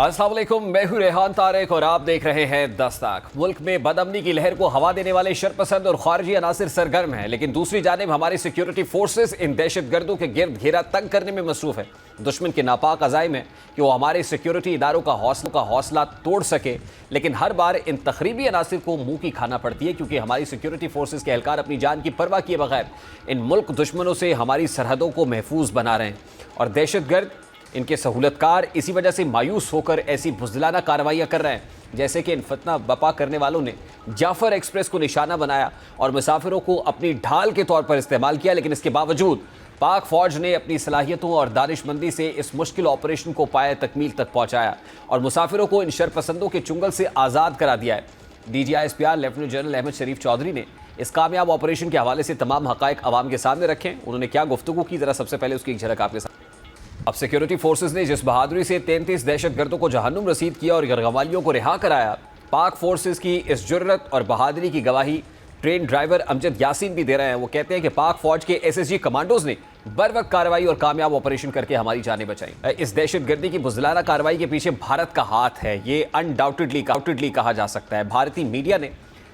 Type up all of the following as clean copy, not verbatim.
अस्सलाम वालेकुम, मैं हूं रेहान तारिक और आप देख रहे हैं दस्तक। मुल्क में बदअमनी की लहर को हवा देने वाले शरपसंद और खारजी अनासिर सरगर्म हैं, लेकिन दूसरी जानिब हमारी सिक्योरिटी फोर्सेस इन दहशतगर्दों के गिर्द घेरा तंग करने में मसरूफ है। दुश्मन के नापाक अज़ाइम है कि वो हमारे सिक्योरिटी इदारों का हौसला तोड़ सके, लेकिन हर बार इन तखरीबी अनासिर को मुंह की खाना पड़ती है, क्योंकि हमारी सिक्योरिटी फोर्सेस के एहलकार अपनी जान की परवाह किए बगैर इन मुल्क दुश्मनों से हमारी सरहदों को महफूज बना रहे हैं। और दहशतगर्द इनके सहूलतकार इसी वजह से मायूस होकर ऐसी बुज़दिलाना कार्रवाइयाँ कर रहे हैं, जैसे कि इन फतना बपा करने वालों ने जाफर एक्सप्रेस को निशाना बनाया और मुसाफिरों को अपनी ढाल के तौर पर इस्तेमाल किया। लेकिन इसके बावजूद पाक फ़ौज ने अपनी सलाहियतों और दानिशमंदी से इस मुश्किल ऑपरेशन को पाए तकमील तक पहुँचाया और मुसाफिरों को इन शरपसंदों के चुंगल से आज़ाद करा दिया है। DGISPR लेफ्टिनेंट जनरल अहमद शरीफ चौधरी ने इस कामयाब ऑपरेशन के हवाले से तमाम हक़ाइक़ अवाम के सामने रखे। उन्होंने क्या गुफ्तगू की, ज़रा सबसे पहले उसकी एक झलक आपके साथ। अब सिक्योरिटी फोर्सेस ने जिस बहादुरी से 33 दहशतगर्दों को जहन्नुम रसीद किया और गरगवालियों को रिहा कराया, पाक फोर्सेस की इस जुर्रत और बहादुरी की गवाही ट्रेन ड्राइवर अमजद यासीन भी दे रहे हैं। वो कहते हैं कि पाक फौज के SSG कमांडोज ने बर वक्त कार्रवाई और कामयाब ऑपरेशन करके हमारी जानें बचाई। इस दहशतगर्दी की बुज़दिलाना कार्रवाई के पीछे भारत का हाथ है, ये अनडाउटेडली कहा जा सकता है। भारतीय मीडिया ने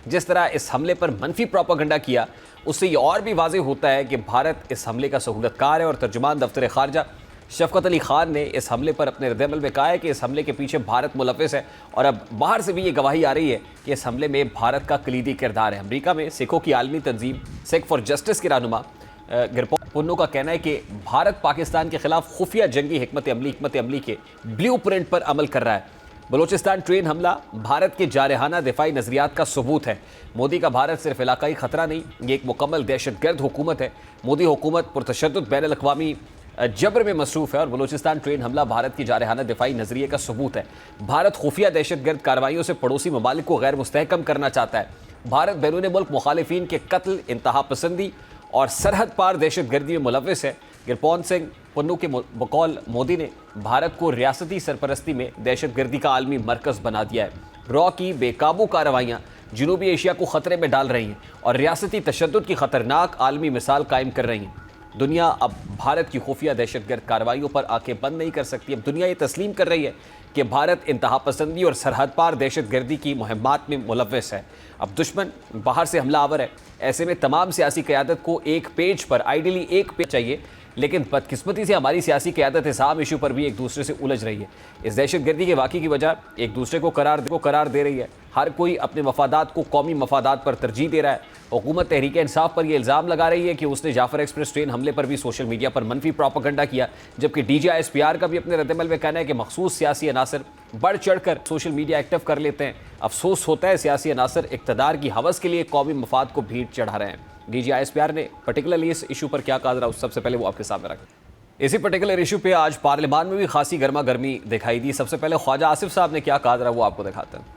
जिस तरह इस हमले पर मनफी प्रोपेगेंडा किया, उससे ये और भी वाज़ेह होता है कि भारत इस हमले का सहूलतकार है। और तर्जुमान दफ्तर खारजा शफकत अली खान ने इस हमले पर अपने रद्द-ए-अमल में कहा है कि इस हमले के पीछे भारत मुलव्विस है और अब बाहर से भी ये गवाही आ रही है कि इस हमले में भारत का कलीदी किरदार है। अमेरिका में सिखों की आलमी तंजीम सिख फॉर जस्टिस के रहनुमा गिरपॉन पुन्नो का कहना है कि भारत पाकिस्तान के खिलाफ खुफिया जंगी हिकमत अमली के ब्लू प्रिंट पर अमल कर रहा है। बलोचिस्तान ट्रेन हमला भारत के जारहाना दिफाई नज़रियात का सबूत है। मोदी का भारत सिर्फ इलाकाई ख़तरा नहीं, ये एक मुकम्मल दहशतगर्द हुकूमत है। मोदी हुकूमत पुरतशद्दुद बैनुल अक़वामी जबर में मसरूफ़ है और बलोचिस्तान ट्रेन हमला भारत की जारहाना दिफाई नज़रिए का सबूत है। भारत खुफिया दहशतगर्द कार्रवाइयों से पड़ोसी ममालिक को गैर मुस्तहकम करना चाहता है। भारत बैरून मुल्क मुखालिफिन के कत्ल, इंतहा पसंदी और सरहद पार दहशतगर्दी में मुलव्विस है। गिरपॉन सिंह पुन्नू के बकौल मोदी ने भारत को रियासती सरपरस्ती में दहशतगर्दी का आलमी मरकज़ बना दिया है। रॉ की बेकाबू कार्रवाइयाँ जनूबी एशिया को ख़तरे में डाल रही हैं और रियासती तशद्दुद की ख़तरनाक आलमी मिसाल कायम कर रही हैं। दुनिया अब भारत की खुफिया दहशतगर्द कार्रवाइयों पर आंखें बंद नहीं कर सकती। अब दुनिया ये तस्लीम कर रही है कि भारत इंतहा पसंदी और सरहद पार दहशतगर्दी की मुहिम्मात में मुलव्विस है। अब दुश्मन बाहर से हमलावर है। ऐसे में तमाम सियासी क़यादत को एक पेज पर, आइडियली एक पेज चाहिए, लेकिन बदकिस्मती से हमारी सियासी क़यादत इस आम इशू पर भी एक दूसरे से उलझ रही है। इस दहशतगर्दी के वाक़े की वजह एक दूसरे को करार दे रही है। हर कोई अपने मफादात को कौमी मफादात पर तरजीह दे रहा है। हुकूमत तहरीक इंसाफ पर यह इल्ज़ाम लगा रही है कि उसने जाफर एक्सप्रेस ट्रेन हमले पर भी सोशल मीडिया पर मनफी प्रोपेगेंडा किया, जबकि DGISPR का भी अपने रद्द-ए-अमल में कहना है कि मखसूस सियासी अनासर बढ़ चढ़ कर सोशल मीडिया एक्टिव कर लेते हैं। अफसोस होता है सियासी अनासर इक़्तिदार की हवस के लिए कौमी मफाद को भीड़ चढ़ा रहे हैं। DGISPR ने पर्टिकुलरली इस इशू पर क्या कहा, जरा सबसे पहले वो आपके सामने रखें। इसी पर्टिकुलर इशू पे आज पार्लियामान में भी खासी गर्मा गर्मी दिखाई दी। सबसे पहले ख्वाजा आसिफ साहब ने क्या कहा, जरा वो आपको दिखाते हैं।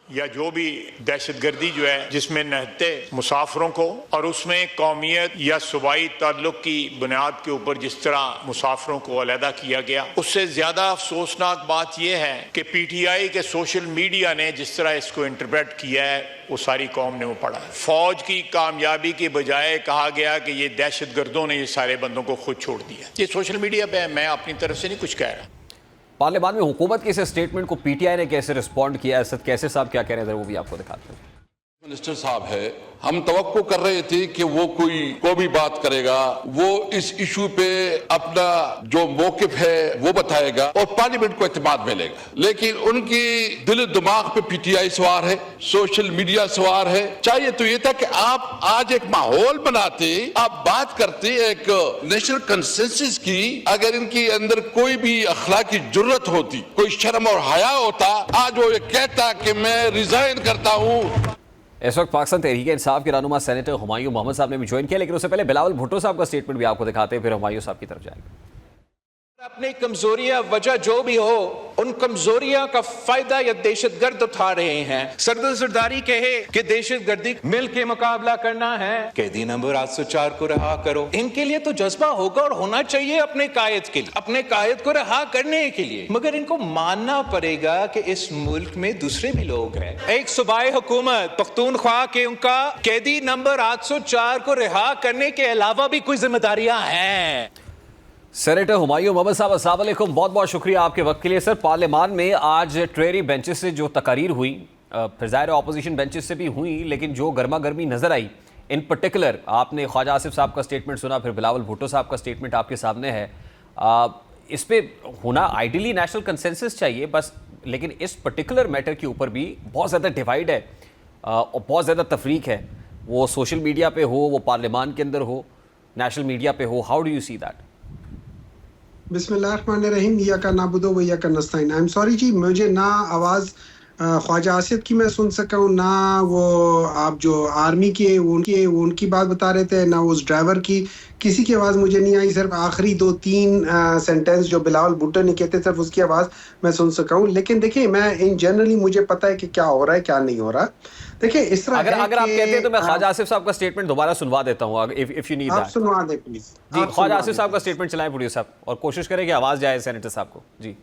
या जो भी दहशतगर्दी जो है जिसमें नहते मुसाफरों को और उसमें कौमियत या सूबाई ताल्लुक की बुनियाद के ऊपर जिस तरह मुसाफरों को अलहदा किया गया, उससे ज्यादा अफसोसनाक बात यह है कि PTI के सोशल मीडिया ने जिस तरह इसको इंटरप्रेट किया है, वो सारी कौम ने वो पढ़ा। फौज की कामयाबी के बजाय कहा गया कि ये दहशतगर्दों ने ये सारे बंदों को खुद छोड़ दिया। ये सोशल मीडिया पे, मैं अपनी तरफ से नहीं कुछ कह रहा। पार्लियामान में हुकूमत के इस स्टेटमेंट को PTI ने कैसे रिस्पॉन्ड किया, असद कैसर साहब क्या कह रहे हैं, वो भी आपको दिखाते हैं। मिनिस्टर साहब है, हम तवक्को कर रहे थे कि वो कोई भी बात करेगा, वो इस इशू पे अपना जो मौकिफ है वो बताएगा और पार्लियामेंट को एतमाद मिलेगा। लेकिन उनकी दिल दिमाग पे PTI सवार है, सोशल मीडिया सवार है। चाहिए तो ये था कि आप आज एक माहौल बनाते, आप बात करते एक नेशनल कंसेंसस की। अगर इनके अंदर कोई भी अखलाकी जुर्रत होती, कोई शर्म और हया होता, आज वो ये कहता कि मैं रिजाइन करता हूँ। इस वक्त पाकिस्तान तहरीक इंसाफ के रहनुमा सेनेटर हुमायूं मोहम्मद साहब ने भी ज्वाइन किया, लेकिन उससे पहले बिलावल भुट्टो साहब का स्टेटमेंट भी आपको दिखाते हैं, फिर हुमायूं साहब की तरफ जाएंगे। अपनी कमजोरियां वजह जो भी हो, उन कमजोरियां का फायदा या दहशतगर्द उठा रहे हैं। सरदार सरदारी कहे कि दहशतगर्दी मिल के मुकाबला करना है, कैदी नंबर 804 को रहा करो। इनके लिए तो जज्बा होगा और होना चाहिए अपने कायद के लिए, अपने कायद को रहा करने के लिए, मगर इनको मानना पड़ेगा कि इस मुल्क में दूसरे भी लोग हैं। एक सूबाई हुकूमत पख्तूनख्वा के उनका कैदी नंबर 804 को रिहा करने के अलावा भी कोई जिम्मेदारियां हैं। सेनेटर हुमायूं मोहम्मद साहब, अस्सलाम वालेकुम। बहुत बहुत शुक्रिया आपके वक्त के लिए। सर, पार्लियामान में आज ट्रेरी बेंचेस से जो तकारीर हुई, फिर ज़ाहिर ऑपोजिशन बेंचेस से भी हुई, लेकिन जो गर्मा गर्मी नज़र आई, इन पर्टिकुलर आपने ख्वाजा आसिफ साहब का स्टेटमेंट सुना, फिर बिलावल भुट्टो साहब का स्टेटमेंट आपके सामने है। इस पे होना आइडियली नेशनल कंसेंसस चाहिए बस, लेकिन इस पर्टिकुलर मैटर के ऊपर भी बहुत ज़्यादा डिवाइड है और बहुत ज़्यादा तफरीक है। वो सोशल मीडिया पे हो, वो पार्लियामान के अंदर हो, नेशनल मीडिया पे हो। How do you see that? बिस्मिल्लाहिर्रहमानिर्रहीम, या का नाबुदो व या का नस्ताइन। आई एम सॉरी जी, मुझे ना आवाज़ ख्वाजा आसिफ की मैं सुन सका हूँ, ना वो आप जो आर्मी के वो उनकी बात बता रहे थे, ना उस ड्राइवर की, किसी की आवाज़ मुझे नहीं आई। सिर्फ आखिरी 2-3 सेंटेंस जो बिलावल भुट्टो ने कहते, सिर्फ उसकी आवाज़ मैं सुन सका हूँ। लेकिन देखिए, मैं इन जनरली मुझे पता है कि क्या हो रहा है क्या नहीं हो रहा। देखिए, इस तरह अगर आप कहते हैं तो मैं ख्वाजा आसिफ साहब का स्टेटमेंट दोबारा सुनवा देता हूँ, इफ यू नीड दैट। आप सुनवा दें प्लीज जी, ख्वाजा आसिफ साहब का स्टेटमेंट चलाएं प्रोड्यूसर साहब, और कोशिश करें कि आवाज़ जाए सेनेटर साहब को। जी।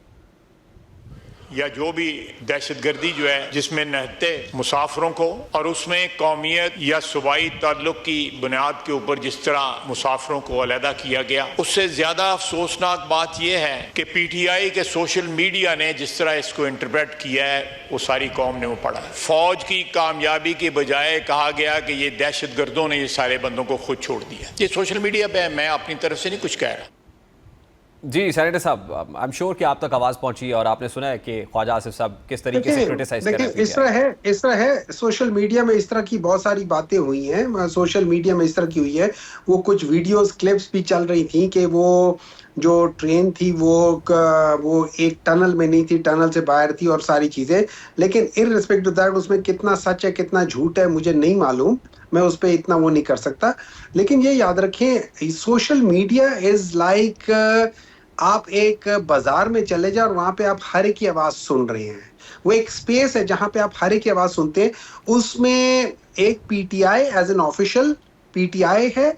या जो भी दहशतगर्दी जो है जिसमें नहते मुसाफरों को और उसमें कौमियत या सूबाई ताल्लुक की बुनियाद के ऊपर जिस तरह मुसाफरों को अलहदा किया गया, उससे ज़्यादा अफसोसनाक बात यह है कि PTI के सोशल मीडिया ने जिस तरह इसको इंटरप्रेट किया है, वो सारी कौम ने वो पढ़ा है। फौज की कामयाबी के बजाय कहा गया कि ये दहशतगर्दों ने ये सारे बंदों को खुद छोड़ दिया। ये सोशल मीडिया पे, मैं अपनी तरफ से नहीं कुछ कह रहा। जी सेनेटर साहब, आई एम श्योर कि आप तक आवाज़ पहुंची और आपने सुना है कि ख्वाजा आसिफ साहब किस तरीके से क्रिटिसाइज कर रहे हैं। इस तरह है सोशल मीडिया में इस तरह की बहुत सारी बातें हुई हैं, सोशल मीडिया में इस तरह की हुई है। वो कुछ वीडियोस क्लिप्स भी चल रही थी कि वो जो ट्रेन थी वो एक टनल में नहीं थी, टनल से बाहर थी और सारी चीज़ें। लेकिन इररिस्पेक्टिव दैट उसमें कितना सच है कितना झूठ है मुझे नहीं मालूम, मैं उस पर इतना वो नहीं कर सकता। लेकिन ये याद रखें, सोशल मीडिया इज़ लाइक आप एक बाजार में चले जाओ और वहां पे आप हर एक की आवाज सुन रहे हैं। वो एक स्पेस है जहां पे आप हर एक की आवाज सुनते हैं। उसमें एक PTI as an official PTI है,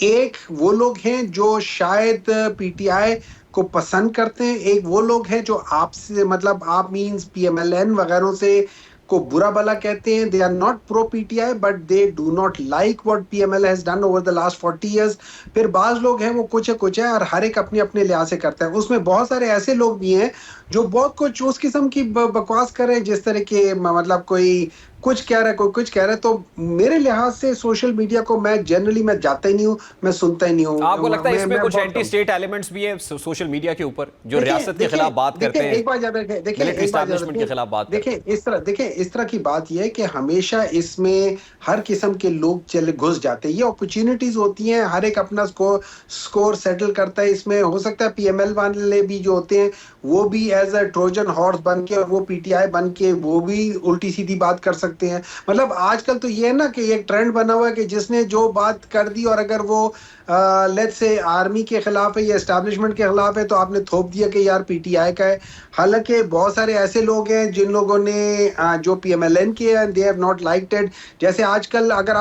एक वो लोग हैं जो शायद PTI को पसंद करते हैं, एक वो लोग हैं जो आपसे मतलब आप मींस PMLN वगैरह से को बुरा भला कहते हैं। They are not pro PTI but they do not like what PML has done over the last 40 years। फिर बाज लोग हैं वो कुछ है और हर एक अपने अपने लिहाज से करता है। उसमें बहुत सारे ऐसे लोग भी हैं जो बहुत कुछ उस किस्म की बकवास कर रहे हैं, जिस तरह के मतलब कोई कुछ कह रहा है कोई कुछ कह रहा है। तो मेरे लिहाज से सोशल मीडिया को मैं जनरली मैं जाता ही नहीं हूँ, मैं सुनता ही नहीं हूँ। आपको लगता है इसमें कुछ एंटी स्टेट एलिमेंट्स भी है सोशल मीडिया के ऊपर, जो रियासत के खिलाफ बात करते हैं, एक बात याद रखें, मिलिट्री एस्टैब्लिशमेंट के खिलाफ बात देखिए इस तरह की बात यह है कि हमेशा इसमें हर किस्म के लोग चले घुस जाते हैं। ये अपॉर्चुनिटीज होती हैं, हर एक अपना स्कोर सेटल करता है। इसमें हो सकता है PML वाले भी जो होते हैं वो भी एज अ ट्रोजन हॉर्स बन के और वो PTI बन के वो भी उल्टी सीधी बात कर सकते हैं। मतलब आजकल तो ये है ना कि एक ट्रेंड बना हुआ है कि जिसने जो बात कर दी और अगर वो लेट्स से आर्मी के खिलाफ है या एस्टैब्लिशमेंट के खिलाफ है तो आपने थोप दिया कि यार PTI का है। हालांकि बहुत सारे ऐसे लोग हैं जिन लोगों ने जो PMLN किए हैं, they have not liked it. जैसे आजकल अगर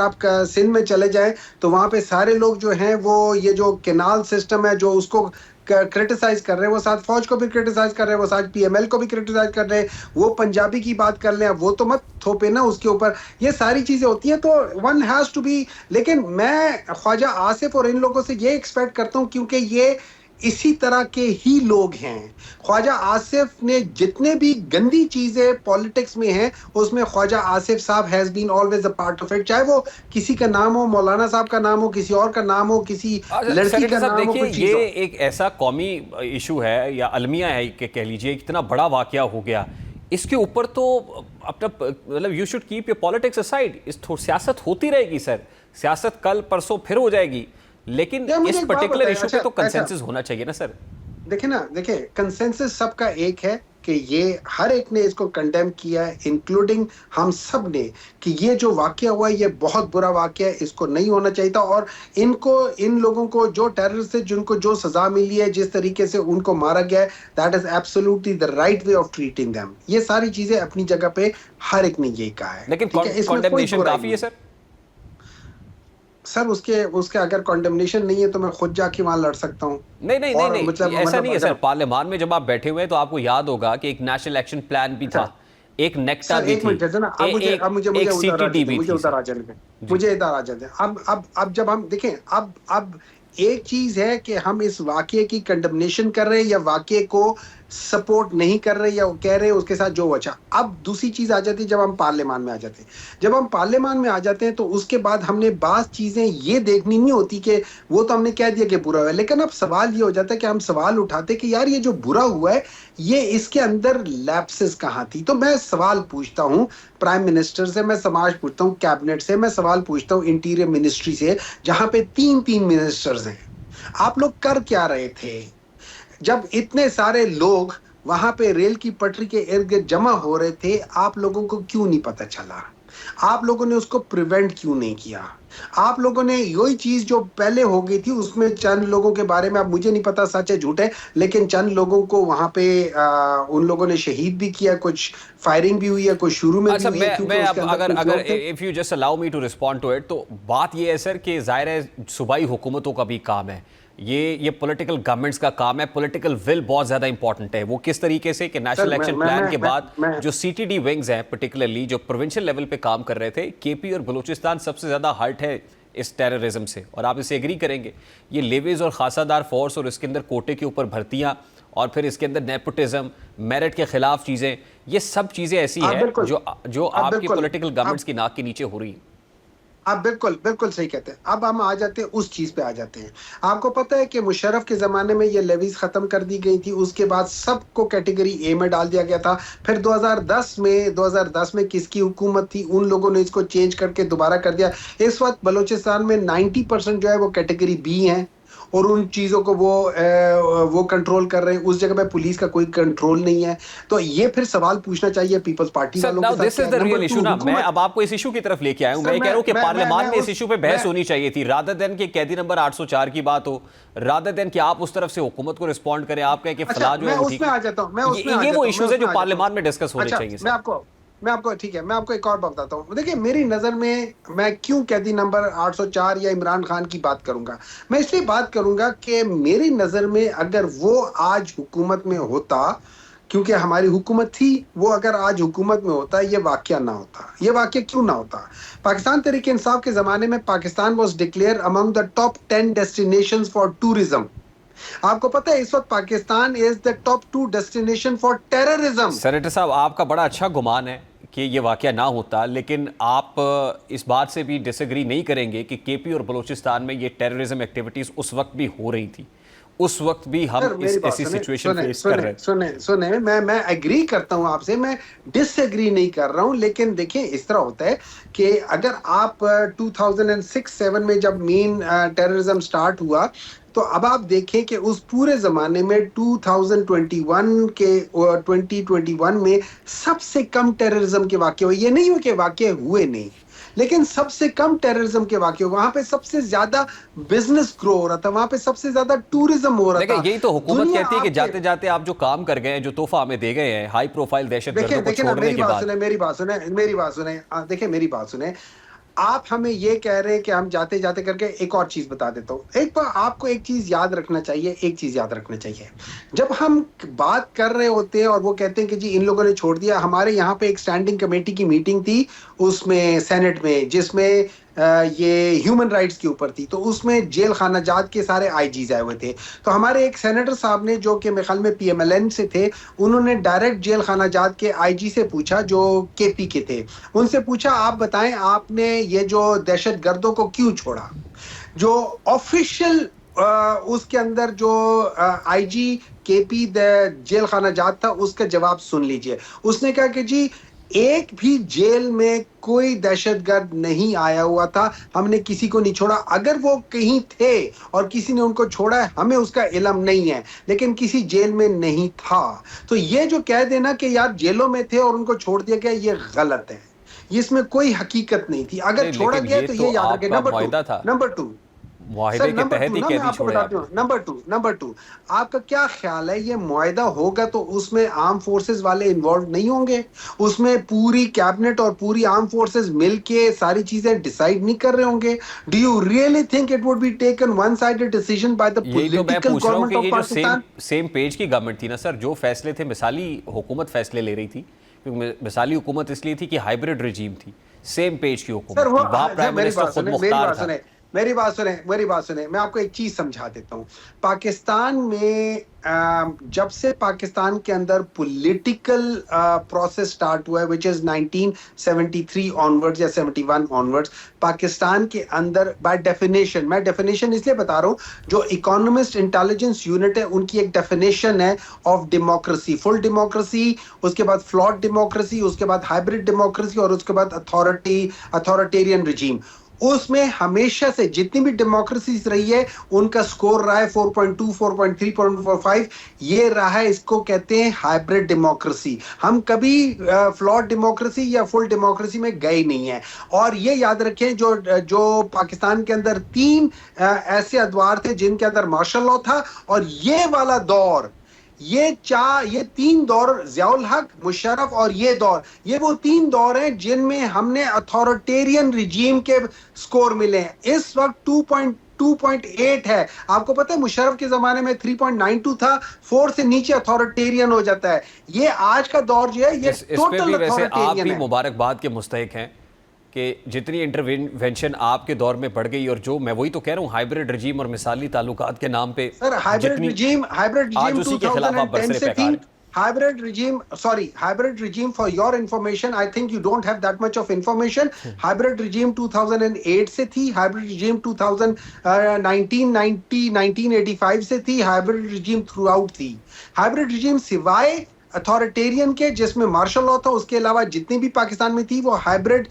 आप सिंध में चले जाएं तो वहां पे सारे लोग जो हैं वो ये जो कैनाल सिस्टम है जो उसको क्रिटिसाइज कर रहे हैं, वो साथ फौज को भी क्रिटिसाइज कर रहे हैं, वो साथ PML को भी क्रिटिसाइज कर रहे हैं। वो पंजाबी की बात कर लें, वो तो मत थोपे ना उसके ऊपर। ये सारी चीजें होती हैं तो वन हैज टू बी। लेकिन मैं ख्वाजा आसिफ और इन लोगों से ये एक्सपेक्ट करता हूं क्योंकि ये इसी तरह के ही लोग हैं। ख्वाजा आसिफ ने जितने भी गंदी चीजें पॉलिटिक्स में हैं उसमें ख्वाजा आसिफ साहब has been always a part of it. चाहे वो किसी का नाम हो, मौलाना साहब का नाम हो, किसी और का नाम हो, किसी लड़की का नाम हो। देखिए, ये एक ऐसा कौमी इशू है या अलमिया है कि कह लीजिए, इतना बड़ा वाकया हो गया, इसके ऊपर तो अपना मतलब you should keep your politics aside. सियासत होती रहेगी सर, सियासत कल परसों फिर हो जाएगी, लेकिन इस पर्टिकुलर इशू पे तो कंसेंसस होना चाहिए ना सर। देखिए कंसेंसस सबका एक है कि ये हर एक ने इसको कंडेम किया है, इंक्लूडिंग हम सब ने, कि ये जो वाकया हुआ है ये बहुत बुरा वाकया है, इसको नहीं होना चाहिए था। और इन लोगों को जो टेररिस्ट है जिनको जो सजा मिली है, जिस तरीके से उनको मारा गया है, that is absolutely the right way of treating them. ये सारी चीजें अपनी जगह पे हर एक ने यही कहा है। लेकिन कॉन्डेमनेशन काफी है सर उसके अगर कॉन्डेमनेशन नहीं है तो मैं खुद जाके वहां लड़ सकता हूँ। नहीं ऐसा नहीं है सर। पार्लियामान में जब आप बैठे हुए हैं तो आपको याद होगा कि एक नेशनल एक्शन प्लान भी था, एक नेक्टा भी थी, एक CTD भी थी। मुझे इधर आ जाने। अब जब हम देखें, अब एक चीज है कि हम इस वाकये की कंडमनेशन कर रहे हैं या वाकये को सपोर्ट नहीं कर रहे या कह रहे हैं उसके साथ जो अच्छा। अब दूसरी चीज आ जाती है जब हम पार्लियामान में आ जाते हैं। जब हम पार्लियामान में आ जाते हैं तो उसके बाद हमने बात चीजें ये देखनी नहीं होती कि वो तो हमने कह दिया कि बुरा हुआ है, लेकिन अब सवाल ये हो जाता है कि हम सवाल उठाते कि यार ये जो बुरा हुआ है ये इसके अंदर लैप्सेस कहाँ थी। तो मैं सवाल पूछता हूँ प्राइम मिनिस्टर से, मैं सवाल पूछता हूँ कैबिनेट से, मैं सवाल पूछता हूँ इंटीरियर मिनिस्ट्री से, जहां पे तीन मिनिस्टर्स हैं। आप लोग कर क्या रहे थे जब इतने सारे लोग वहां पे रेल की पटरी के इर्द गिर्द जमा हो रहे थे? आप लोगों को क्यों नहीं पता चला? आप लोगों ने उसको प्रिवेंट क्यों नहीं किया? आप लोगों ने यही चीज जो पहले हो गई थी उसमें चंद लोगों के बारे में, अब मुझे नहीं पता सच है झूठ है, लेकिन चंद लोगों को वहां पे उन लोगों ने शहीद भी किया, कुछ फायरिंग भी हुई है, कुछ शुरू में अच्छा, भी हुई है, मैं अब अगर if you just allow me to respond to it, तो बात ये है सर कि जाहिर है सूबाई हुकूमतों का भी काम है, ये पॉलिटिकल गवर्नमेंट्स का काम है। पॉलिटिकल विल बहुत ज्यादा इंपॉर्टेंट है। वो किस तरीके से कि नेशनल एक्शन प्लान के बाद जो सीटीडी विंग्स हैं पर्टिकुलरली जो प्रोविंशियल लेवल पे काम कर रहे थे, केपी और बलूचिस्तान सबसे ज्यादा हर्ट है इस टेररिज्म से, और आप इसे एग्री करेंगे। ये लेवीज और खासादार फोर्स और इसके अंदर कोटे के ऊपर भर्तियां और फिर इसके अंदर नेपोटिज्म, मेरिट के खिलाफ चीजें, ये सब चीजें ऐसी हैं जो आपकी पॉलिटिकल गवर्नमेंट्स की नाक के नीचे हो रही है। आप बिल्कुल सही कहते हैं। अब हम आ जाते हैं उस चीज पे आ जाते हैं। आपको पता है कि मुशर्रफ के जमाने में ये लेवीज खत्म कर दी गई थी, उसके बाद सबको कैटेगरी ए में डाल दिया गया था। फिर 2010 में किसकी हुकूमत थी, उन लोगों ने इसको चेंज करके दोबारा कर दिया। इस वक्त बलूचिस्तान में 90% जो है वो कैटेगरी बी है और उन चीजों को वो कंट्रोल कर रहे हैं। उस जगह पे पुलिस का कोई कंट्रोल नहीं है। तो ये फिर सवाल पूछना चाहिए पीपल्स पार्टी वालों के साथ। This is the real issue ना। मैं अब आपको इस इशू की तरफ लेके आया हूं। मैं कह रहा हूं कि पार्लियामान में इस इशू पे बहस होनी चाहिए थी, रादर देन कि कैदी नंबर 804 की बात हो, रादर देन कि आप उस तरफ से हुकूमत को रिस्पॉन्ड करें, आप कहें कि फला जो है वो ठीक है। ये वो इश्यूज है जो पार्लियामान में डिस्कस होने चाहिए। मैं आपको ठीक है, मैं आपको एक और बात बताता हूँ। देखिए मेरी नजर में मैं क्यों कैदी नंबर 804 या इमरान खान की बात करूंगा, मैं इसलिए बात करूंगा कि मेरी नजर में अगर वो आज हुकूमत में होता, क्योंकि हमारी हुकूमत थी, वो अगर आज हुकूमत में होता ये वाकया ना होता। ये वाकया क्यों ना होता? पाकिस्तान तहरीक इंसाफ के जमाने में Pakistan was declare among the top 10 destinations for tourism. आपको पता है इस वक्त Pakistan is the top 2 destination for terrorism. Senator साहब, आपका बड़ा अच्छा गुमान है कि ये वाकया ना होता, लेकिन आप इस बात से भी डिसएग्री नहीं करेंगे कि केपी और बलूचिस्तान में ये टेररिज्म एक्टिविटीज उस वक्त भी हो रही थी, उस वक्त भी हम ऐसी सिचुएशन फेस कर रहे हैं। सुने मैं एग्री करता हूं आपसे, मैं डिसएग्री नहीं कर रहा हूं, लेकिन देखिए इस तरह होता है कि अगर आप 2006-7 में जब मेन टेररिज्म स्टार्ट हुआ, तो अब आप देखें कि उस पूरे जमाने में 2021 में सबसे कम टेररिज्म के वाकये हुए। ये नहीं हो कि वाकये हुए नहीं, लेकिन सबसे कम टेररिज्म के वाकये, वहां पे सबसे ज्यादा बिजनेस ग्रो हो रहा था, वहां पे सबसे ज्यादा टूरिज्म हो रहा था। यही तो हुकूमत कहती है कि जाते जाते आप जो काम कर गए हैं, जो तोहफा हमें दे गए हैं, हाई प्रोफाइल दहशतगर्दों को छोड़ने के बाद। मेरी बात सुने, देखिए मेरी बात सुने। आप हमें ये कह रहे हैं कि हम जाते जाते करके एक और चीज बता देता हूँ। एक बार आपको एक चीज याद रखना चाहिए, जब हम बात कर रहे होते हैं और वो कहते हैं कि जी इन लोगों ने छोड़ दिया, हमारे यहाँ पे एक स्टैंडिंग कमेटी की मीटिंग थी उसमें सेनेट में, जिसमें ये ह्यूमन राइट्स के ऊपर थी, तो उसमें जेल खाना जात के सारे आईजीज आए हुए थे। तो हमारे एक सेनेटर साहब ने, जो कि मेरे ख्याल में पीएमएलएन से थे, उन्होंने डायरेक्ट जेल खाना जात के आईजी से पूछा, जो केपी के थे, उनसे पूछा आप बताएं आपने ये जो दहशतगर्दों को क्यों छोड़ा? जो ऑफिशियल उसके अंदर जो आईजी केपी जेल खाना जात था, उसका जवाब सुन लीजिए। उसने कहा कि जी एक भी जेल में कोई दहशतगर्द नहीं आया हुआ था, हमने किसी को नहीं छोड़ा। अगर वो कहीं थे और किसी ने उनको छोड़ा है, हमें उसका इल्म नहीं है, लेकिन किसी जेल में नहीं था। तो ये जो कह देना कि यार जेलों में थे और उनको छोड़ दिया गया, ये गलत है, इसमें कोई हकीकत नहीं थी। अगर छोड़ा गया तो ये याद रखें। नंबर टू मुआहिदे के तहत ही कैदी छोड़े आप। नंबर टू, आपका क्या ख्याल है, ये मुआहिदा होगा तो उसमें आर्म फोर्सेस वाले इन्वॉल्व नहीं होंगे? उसमें पूरी कैबिनेट और पूरी आर्म फोर्सेस मिलके सारी चीजें डिसाइड नहीं कर रहे होंगे? Do you really think it would be taken one sided decision by the political government of Pakistan? Same page की गवर्नमेंट थी ना सर, जो फैसले थे मिसाली हुकूमत फैसले ले रही थी, क्योंकि मिसाली हुकूमत इसलिए थी कि हाइब्रिड रिजीम थी, सेम पेज की हुकूमत थी, वहां प्राइम मिनिस्टर खुद मुख्तार था। मेरी बात सुने, मैं आपको एक चीज समझा देता हूं। पाकिस्तान में जब से पाकिस्तान के अंदर पॉलिटिकल प्रोसेस स्टार्ट हुआ है, विच इज 1973 ऑनवर्ड्स या 71 ऑनवर्ड्स, पाकिस्तान के अंदर बाय डेफिनेशन, मैं डेफिनेशन इसलिए बता रहा हूं, जो इकोनॉमिस्ट इंटेलिजेंस यूनिट है उनकी एक डेफिनेशन है ऑफ डेमोक्रेसी, फुल डेमोक्रेसी, उसके बाद फ्लॉट डेमोक्रेसी, उसके बाद हाइब्रिड डेमोक्रेसी और उसके बाद अथॉरिटेरियन रिजीम। उसमें हमेशा से जितनी भी डेमोक्रेसीज रही है उनका स्कोर रहा है 4.2, 4.3, 4.45, ये रहा है, इसको कहते हैं हाइब्रिड डेमोक्रेसी। हम कभी फ्लॉट डेमोक्रेसी या फुल डेमोक्रेसी में गए नहीं है। और ये याद रखें, जो पाकिस्तान के अंदर 3 ऐसे अदवार थे जिनके अंदर मार्शल लॉ था, और ये वाला दौर, ये 3 दौर, ज़ियाउल हक, मुशर्रफ और ये दौर, ये वो 3 दौर हैं जिनमें हमने अथॉरिटेरियन रिजीम के स्कोर मिले हैं। इस वक्त 2.8 है। आपको पता है मुशर्रफ के जमाने में 3.92 था, 4 से नीचे अथॉरिटेरियन हो जाता है। ये आज का दौर जो है ये टोटल अथॉरिटेरियन है। मुबारकबाद के मुस्तहिक हैं कि जितनी इंटरवेंशन आपके दौर में बढ़ गई, और जो मैं वही तो कह रहा हूँ, हाइब्रिड रजीम और मिसाली ताल्लुकात के नाम पे सर हाइब्रिड रिजीम 2010 से थी। Hybrid regime, for your information, I think you don't have that much of information. Hybrid regime 2008 से थी, hybrid regime 1985 से थी, hybrid regime throughout थी। hybrid regime सिवाय अथॉरिटेरियन के, जिसमें मार्शल लॉ था, उसके अलावा जितनी भी पाकिस्तान में थी वो हाइब्रिड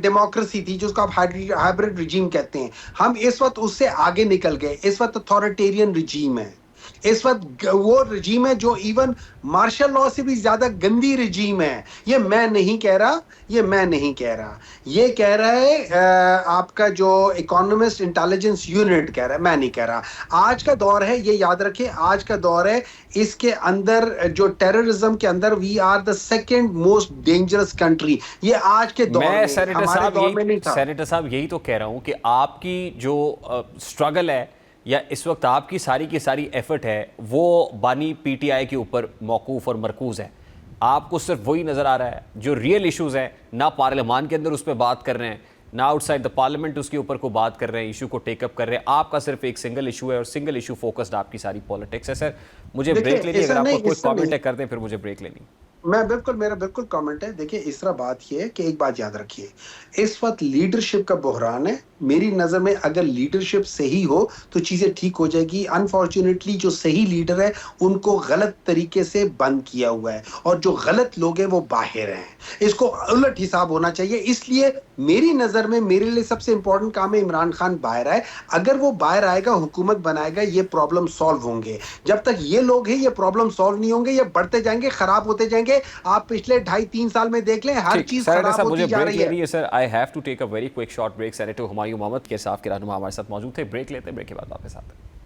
डेमोक्रेसी थी, जिसको आप हाइब्रिड रिजीम कहते हैं। हम इस वक्त उससे आगे निकल गए, इस वक्त अथॉरिटेरियन रिजीम है। इस वक्त वो रिजीम है जो इवन मार्शल लॉ से भी ज्यादा गंदी रिजीम है। ये मैं नहीं कह रहा, ये कह रहा है आपका जो इकोनॉमिस्ट इंटेलिजेंस यूनिट कह रहा है, मैं नहीं कह रहा। आज का दौर है, ये याद रखें, आज का दौर है। इसके अंदर जो टेररिज्म के अंदर we are the second most dangerous country, ये आज के दौर में, हमारे दौर में नहीं था। सेनेटर साहब, यही तो कह रहा हूं कि आपकी जो स्ट्रगल है या इस वक्त आपकी सारी की सारी एफर्ट है वो बानी पीटीआई के ऊपर मौकूफ और मरकूज है। आपको सिर्फ वही नजर आ रहा है, जो रियल इश्यूज हैं ना पार्लियामान के अंदर उस पर बात कर रहे हैं, ना आउटसाइड द पार्लियामेंट उसके ऊपर को बात कर रहे हैं, इशू को टेकअप कर रहे हैं। आपका सिर्फ एक सिंगल इशू है और सिंगल इशू फोकस्ड आपकी सारी पॉलिटिक्स है। सर मुझे ब्रेक लेनी है, अगर आपको कोई कमेंट कर दें फिर मुझे ब्रेक लेनी। मेरा बिल्कुल कमेंट है। देखिए, इस तरह बात ये है कि एक बात याद रखिए, इस वक्त लीडरशिप का बहरान है। मेरी नजर में अगर लीडरशिप सही हो तो चीजें ठीक हो जाएगी। अनफॉर्चुनेटली जो सही लीडर है उनको गलत तरीके से बंद किया हुआ है, और जो गलत लोग हैं वो बाहर हैं। इसको उलट हिसाब होना चाहिए। इसलिए मेरी नजर में मेरे लिए सबसे इंपॉर्टेंट काम है इमरान खान बाहर आए। अगर वो बाहर आएगा, हुकूमत बनाएगा, ये प्रॉब्लम सॉल्व होंगे। जब तक ये लोग हैं ये प्रॉब्लम सॉल्व नहीं होंगे, ये बढ़ते जाएंगे, खराब होते जाएंगे। आप पिछले 2.5-3 साल में देख लें, हर चीज खराब होती जा रही है। Sir I have to take a very quick short break. Senator Humayun Mohammad के साथ के रहनुमा हमारे साथ मौजूद थे। ब्रेक लेते हैं, ब्रेक के बाद वापस आते हैं।